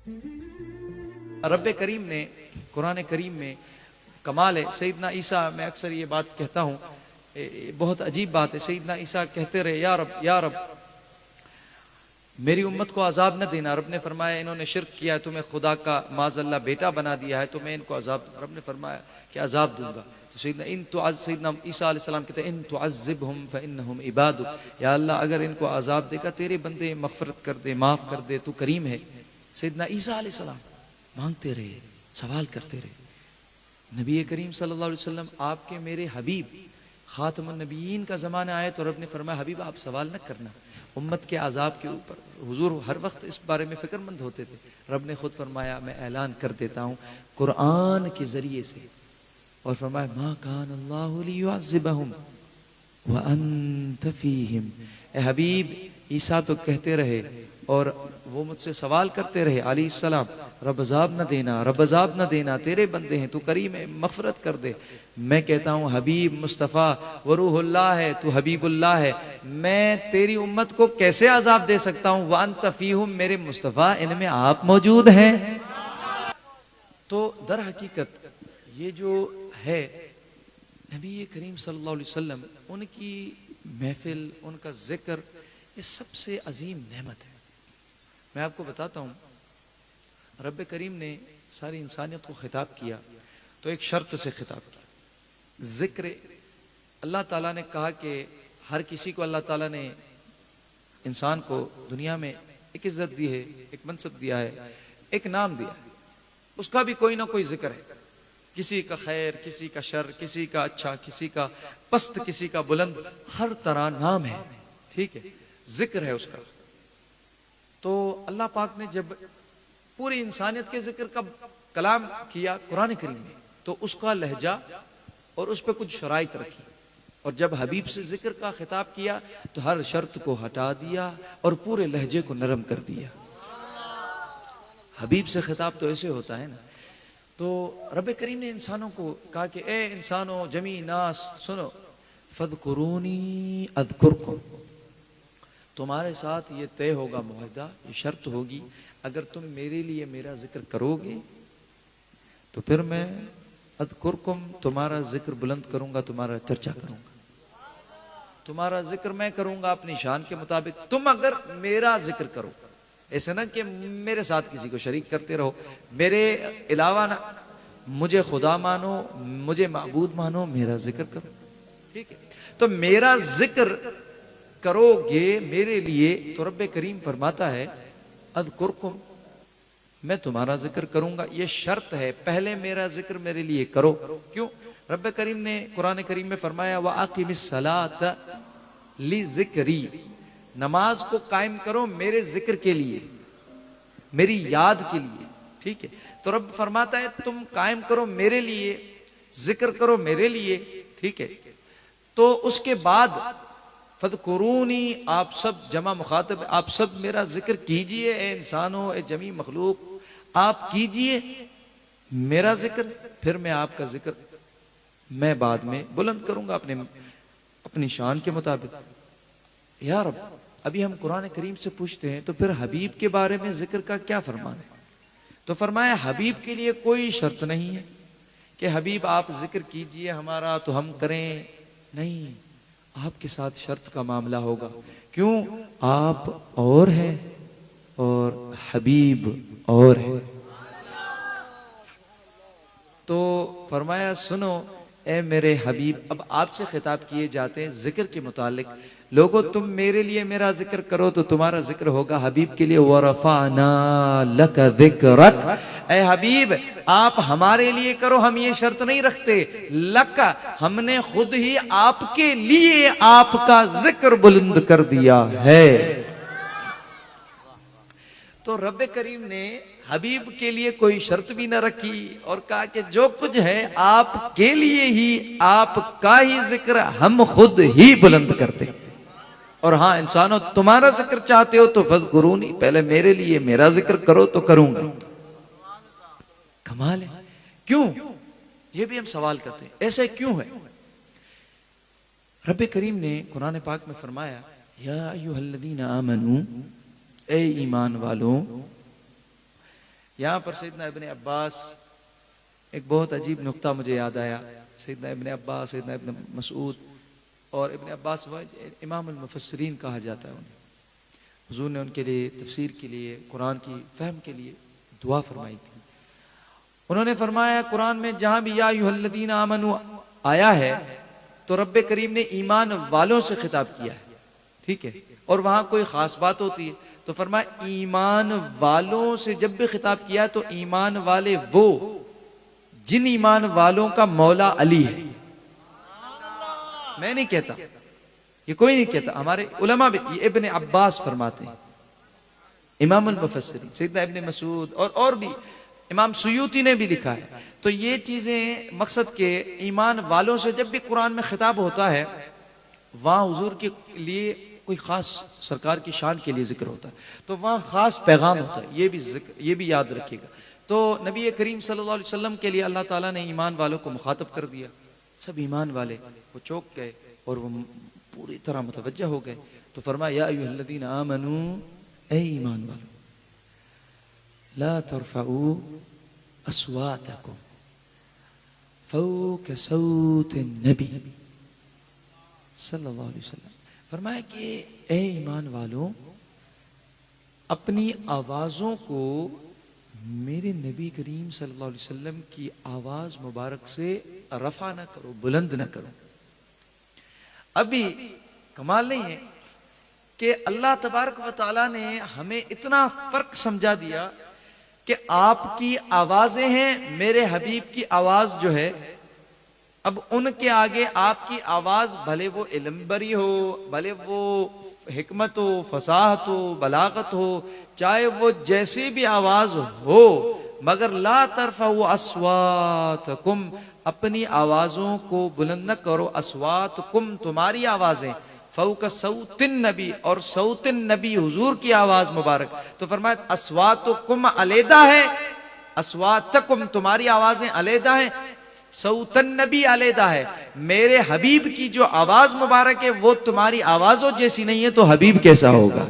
रब्बे करीम ने कुरान करीम में कमाल है। सैयदना ईसा, मैं अक्सर ये बात कहता हूँ, बहुत अजीब बात है। सैयदना ईसा कहते रहे या रब मेरी उम्मत को अजाब न देना। रब ने फरमाया इन्होंने शिर्क किया है, तुम्हें खुदा का माज़अल्लाह बेटा बना दिया है, तो मैं इनको अजाब, रब ने फरमाया कि अजाब दूंगा। तो सैयदना ईसा अलैहिस्सलाम कहते हैं इन तुअज़्ज़िबहुम फइन्नहुम इबादुक, या अल्लाह अगर इनको अजाब देगा तेरे बंदे, मग़फ़िरत कर दे, माफ़ कर दे, तू करीम है। सैयदना ईसा अलैहिस्सलाम मांगते रहे, सवाल करते रहे। नबी करीम सल्लल्लाहु अलैहि वसल्लम आपके मेरे हबीब खातमुन नबीयीन का ज़माना आया तो रब ने फरमाया हबीब आप सवाल न करना उम्मत के आज़ाब के ऊपर। हुजूर हर वक्त इस बारे में फ़िक्रमंद होते थे। रब ने खुद फरमाया मैं ऐलान कर देता हूँ कुरान के ज़रिए से, और फरमाया मा कान अल्लाहु लियुअज़्ज़िबहुम व अंत फ़ीहिम। ए हबीब ईसा तो कहते रहे और वो मुझसे सवाल करते रहे अलैहिस्सलाम, रब अज़ाब न देना, रब अज़ाब न देना, तेरे बंदे हैं, तू करीम है, मग़फ़िरत कर दे। मैं कहता हूँ हबीब मुस्तफ़ा व रूहुल्लाह है, तू हबीबुल्लाह है, मैं तेरी उम्मत को कैसे अज़ाब दे सकता हूँ। व अंत फ़ीहुम, मेरे मुस्तफ़ा इनमें आप मौजूद हैं। तो दर हकीकत ये जो है नबी करीम सल्लल्लाहु अलैहि वसल्लम, उनकी महफिल, उनका जिक्र, ये सबसे अजीम नेमत है। मैं आपको बताता हूँ, रब करीम ने सारी इंसानियत को खिताब किया तो एक शर्त से खिताब किया। जिक्र, अल्लाह ताला ने कहा कि हर किसी को अल्लाह ताला ने, इंसान को दुनिया में एक इज्जत दी है, एक मनसब दिया है, एक नाम दिया है, उसका भी कोई ना कोई जिक्र है। किसी का खैर, किसी का शर, किसी का अच्छा, किसी का पस्त, किसी का बुलंद, हर तरह नाम है, ठीक है, जिक्र है उसका। तो अल्लाह पाक ने जब पूरी इंसानियत के जिक्र का कलाम किया कुरान करीम में, तो उसका लहजा और उस पर कुछ शराइत रखी, और जब हबीब से जिक्र का खिताब किया तो हर शर्त को हटा दिया और पूरे लहजे को नरम कर दिया। हबीब से खिताब तो ऐसे होता है ना। तो रब करीम ने इंसानों को कहा कि ए इंसानों, जमी नास, सुनो, फदकुरूनी अज़कुरकुम, तुम्हारे साथ ये तय होगा मुआहदा, ये शर्त होगी, अगर तुम मेरे लिए मेरा जिक्र करोगे तो फिर मैं अज़कुरकुम, तुम्हारा जिक्र बुलंद करूंगा, तुम्हारा चर्चा करूंगा, तुम्हारा जिक्र मैं करूंगा अपनी शान के मुताबिक, तुम अगर मेरा जिक्र करो। ऐसे ना कि मेरे साथ किसी को शरीक करते रहो, मेरे अलावा ना, मुझे खुदा मानो, मुझे माबूद मानो, मेरा जिक्र करो, ठीक है। तो मेरा जिक्र करोगे मेरे लिए तो रब्बे करीम फरमाता है अज़कुरकुम, मैं तुम्हारा जिक्र करूंगा, ये शर्त है, पहले मेरा जिक्र मेरे लिए करो। क्यों? रब्बे करीम ने कुरान करीम में फरमाया व अक़िमिस्सलात लिज़िक्री, नमाज को कायम करो मेरे जिक्र के लिए, मेरी याद के लिए, ठीक है। तो रब फरमाता है तुम कायम करो मेरे लिए, जिक्र करो मेरे लिए, ठीक है। तो उसके बाद फदकुरूनी, आप सब जमा मुखातब, आप सब मेरा जिक्र कीजिए, ए इंसानों, ए जमी मखलूक, आप कीजिए मेरा जिक्र, फिर मैं आपका जिक्र मैं बाद में बुलंद करूंगा अपनी शान के मुताबिक। या रब, अभी हम कुरान करीम से पूछते हैं तो फिर हबीब के बारे में जिक्र का क्या फरमान है? तो फरमाया हबीब के लिए कोई शर्त नहीं है कि हबीब आप जिक्र कीजिए हमारा तो हम करें, नहीं, आपके साथ शर्त का मामला होगा। क्यों? आप और हैं और हबीब और है। तो फरमाया सुनो ए मेरे हबीब, अब आपसे खिताब किए जाते हैं जिक्र के मुतालिक, लोगों तुम मेरे लिए मेरा जिक्र करो तो तुम्हारा जिक्र होगा। हबीब के लिए वरफाना लक ज़िक्रक, ए हबीब आप हमारे लिए करो, हम ये शर्त नहीं रखते, लक, हमने खुद ही आपके लिए आपका जिक्र बुलंद कर दिया है। तो रब्बे करीम ने हबीब के लिए कोई शर्त भी न रखी और कहा कि जो कुछ है आपके लिए ही, आपका ही जिक्र हम खुद ही बुलंद करते। और हाँ इंसानों, तुम्हारा जिक्र चाहते हो तो फज़कुरूनी, पहले मेरे लिए मेरा जिक्र करो तो करूंगा। कमाल है। क्यों? ये भी हम सवाल करते हैं, ऐसे क्यों है? रब्बे करीम ने कुरान पाक में फरमाया या अय्युहल्लज़ीना आमनू, ए ईमान वालों, यहाँ पर सैयदना इब्ने अब्बास, एक बहुत अजीब नुक्ता मुझे याद आया। सैयदना इब्ने अब्बास, सैयदना इब्ने मसूद और इब्ने अब्बास इमामुल मुफस्सिरीन कहा जाता है उन्हें। हुजूर ने उनके लिए तफसीर के लिए, कुरान की फहम के लिए दुआ फरमाई थी। उन्होंने फरमाया कुरान में जहां भी या अय्युहल्लज़ीना आमनू आया है तो रब्बे करीम ने ईमान वालों से खिताब किया है, ठीक है, और वहां कोई खास बात होती है तो फरमाया ईमान वालों से जब भी खिताब किया तो ईमान वाले वो जिन ईमान वालों का मौला अली है। मैं नहीं कहता, ये कोई नहीं कहता, हमारे उलमा भी, ये इब्ने अब्बास फरमाते हैं, इमामुल मुफस्सिरीन, सैयदना इब्ने मसूद और भी, इमाम सुयूती ने भी लिखा है। तो ये चीजें मकसद के ईमान वालों से जब भी कुरान में खिताब होता है वहां हुजूर के लिए कोई खास सरकार की शान के लिए जिक्र होता है, तो वहां खास पैगाम होता है, ये भी याद रखिएगा। तो नबी करीम सल्लल्लाहु अलैहि वसल्लम के लिए अल्लाह ताला ने ईमान वालों को मुखातब कर दिया। सब ईमान वाले वो चौंक गए और वो पूरी तरह मुतवज्जह हो गए। तो फरमाया या अय्युहल्लज़ीना आमनू, ए ईमान वालों, ला तरफ़ऊ अस्वातकुम फ़ौक़ सौतिन नबी सल्लल्लाहु अलैहि वसल्लम। फरमाया कि ए ईमान वालों, अपनी आवाजों को मेरे नबी करीम सल्लल्लाहु अलैहि वसल्लम की आवाज मुबारक से रफा ना करो, बुलंद ना करो। अभी कमाल नहीं है कि अल्लाह तबारक व तआला ने हमें इतना फर्क समझा दिया कि आपकी आवाजें हैं, मेरे हबीब की आवाज जो है, अब उनके आगे आपकी आवाज भले वो इल्म बरी हो, भले वो हिकमत हो, फसाहत हो, बलागत हो, चाहे वो जैसी भी आवाज हो, मगर ला तरफ़ऊ अस्वातकुम, अपनी आवाजों को बुलंद न करो, अस्वातकुम तुम्हारी आवाजें, फ़ौक़ सौतिन नबी, और सौतिन नबी हुजूर की आवाज मुबारक। तो फरमाया अस्वातकुम अलैदा है, अस्वातकुम तुम्हारी आवाजें अलैदा है, सौतन नबी अलैदा है। मेरे हबीब की जो आवाज मुबारक है वो तुम्हारी आवाजों जैसी नहीं है, तो हबीब कैसा होगा?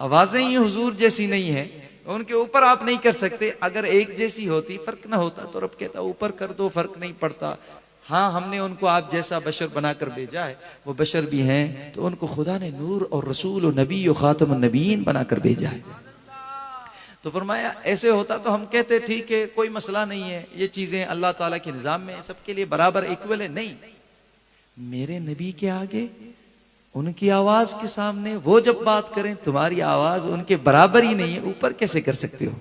आवाजें ही हुजूर जैसी नहीं है, उनके ऊपर आप नहीं कर सकते। अगर एक जैसी होती, फर्क ना होता, तो रब कहता ऊपर कर दो, फर्क नहीं पड़ता। हाँ, हमने उनको आप जैसा बशर बनाकर भेजा है, वो बशर भी हैं, तो उनको खुदा ने नूर और रसूल और नबी और खातमुन नबीयीन बनाकर भेजा है। तो फरमाया ऐसे होता तो हम कहते ठीक है, कोई मसला नहीं है, ये चीजें अल्लाह ताला के निजाम में सबके लिए बराबर इक्वल है। नहीं, मेरे नबी के आगे, उनकी आवाज के सामने वो जब बात करें, तुम्हारी आवाज उनके बराबर ही नहीं है, ऊपर कैसे कर सकते हो?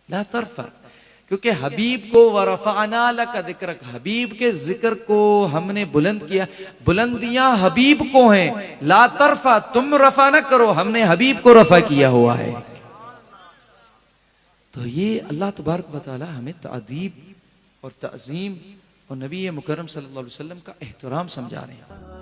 ला तरफ़ा, क्योंकि हबीब को वरफ़अना लका ज़िक्रक, हबीब के जिक्र को हमने बुलंद किया। बुलंदियां हबीब को हैं, ला तरफ़ा, तुम रफा न करो, हमने हबीब को रफा किया हुआ है। तो ये अल्लाह तबारक व तआला हमें तादीब और तअज़ीम और नबी मुकर्रम सल्लल्लाहु अलैहि वसल्लम का एहतराम समझा रहे हैं।